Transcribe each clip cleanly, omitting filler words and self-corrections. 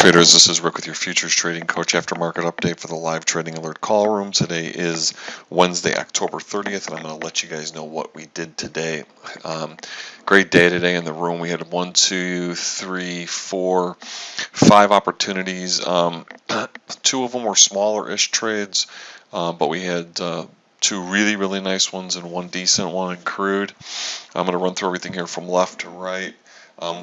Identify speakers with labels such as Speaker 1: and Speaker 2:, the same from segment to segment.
Speaker 1: Traders, this is Rick with your Futures Trading Coach Aftermarket Update for the live trading alert call room. Today is Wednesday, October 30th, and I'm going to let you guys know what we did today. Great day today in the room. We had 5 opportunities. 2 of them were smaller-ish trades, but we had 2 really nice ones and 1 decent one in crude. I'm going to run through everything here from left to right.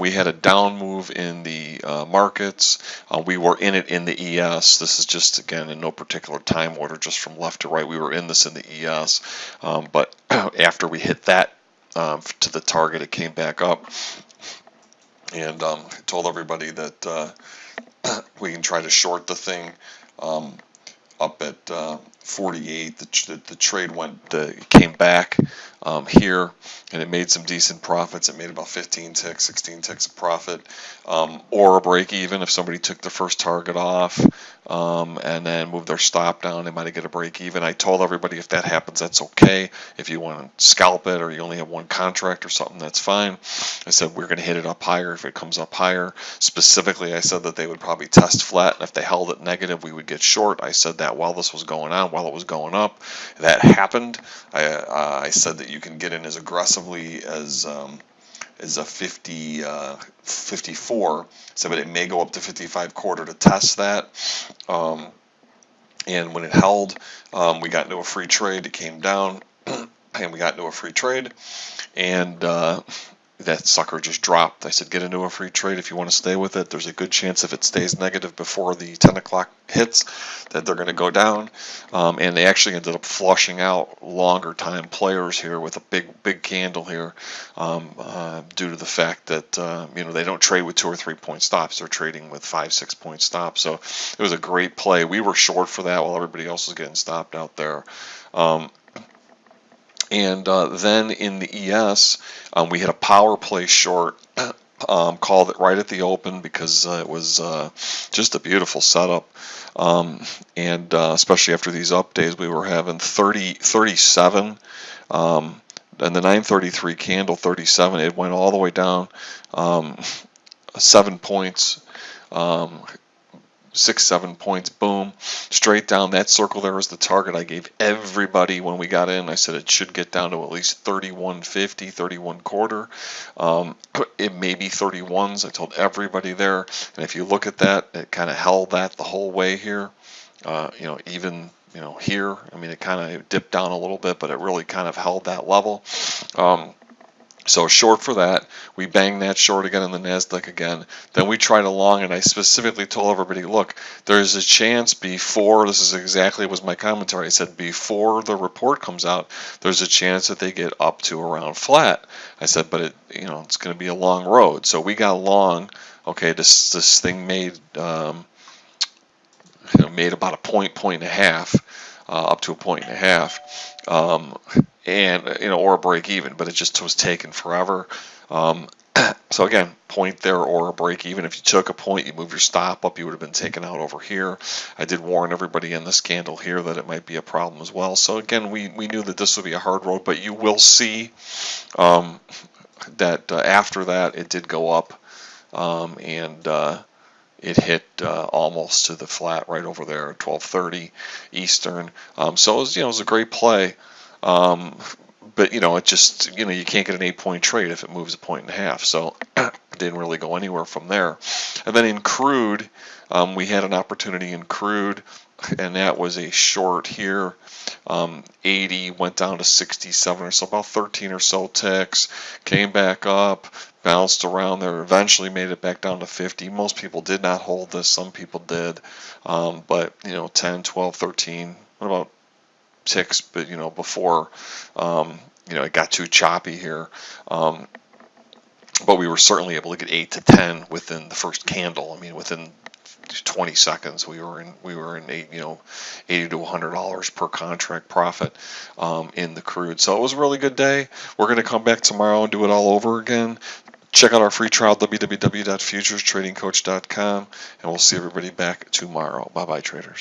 Speaker 1: We had a down move in the markets. We were in it in the ES. This is just, again, in no particular time order, just from left to right. We were in this in the ES. But after we hit that to the target, it came back up. And told everybody that we can try to short the thing up at 48. The trade came back here, and it made some decent profits. It made about 15 ticks, 16 ticks of profit, or a break even if somebody took the first target off and then moved their stop down. They might get a break even. I told everybody if that happens, that's okay. If you want to scalp it or you only have 1 contract or something, that's fine. I said we're going to hit it up higher if it comes up higher. Specifically, I said that they would probably test flat, and if they held it negative, we would get short. I said that while this was going on, while it was going up. That happened. I said that you can get in as aggressively as a 54, so but it may go up to 55 quarter to test that. And when it held, we got into a free trade. It came down, and we got into a free trade, and that sucker just dropped. I said, get into a free trade if you want to stay with it. There's a good chance if it stays negative before the 10 o'clock hits that they're going to go down. And they actually ended up flushing out longer time players here with a big candle here due to the fact that they don't trade with 2 or 3 point stops. They're trading with 5-6 point stops. So it was a great play. We were short for that while everybody else was getting stopped out there. And then in the ES, we had a power play short, called it right at the open because it was just a beautiful setup. And especially after these up days, we were having 37, and the 933 candle 37, it went all the way down 7 points. 6-7 points, boom, straight down. That circle there was the target I gave everybody when we got in. I said it should get down to at least 31.50, 31 quarter. It may be 31s. I told everybody there. And if you look at that, it kind of held that the whole way here. Even here, I mean, it kind of dipped down a little bit, but it really kind of held that level. So short for that. We banged that short again in the NASDAQ again. Then we tried a long, and I specifically told everybody, look, there's a chance before, this is exactly was my commentary, I said before the report comes out, there's a chance that they get up to around flat. I said, but it's going to be a long road. So we got long. Okay, this thing made about a point and a half, up to a point and a half. And or a break even, but it just was taking forever. So again, point there or a break even. If you took a point, you move your stop up, you would have been taken out over here. I did warn everybody in this candle here that it might be a problem as well. So again, we knew that this would be a hard road, but you will see that after that it did go up, and it hit almost to the flat right over there at 12:30 Eastern. So it was a great play. But it just you can't get an 8-point trade if it moves a point and a half. So it didn't really go anywhere from there. And then in crude, we had an opportunity in crude, and that was a short here. 80 went down to 67 or so, about 13 or so ticks, came back up, bounced around there, eventually made it back down to 50. Most people did not hold this, some people did, but 10, 12, 13, what about ticks? But before it got too choppy here, but we were certainly able to get 8 to 10 within the first candle. I mean, within 20 seconds we were in $80 to $100 per contract profit in the crude. So it was a really good day. We're going to come back tomorrow and do it all over again. Check out our free trial, www.futurestradingcoach.com, and we'll see everybody back tomorrow. Bye-bye, traders.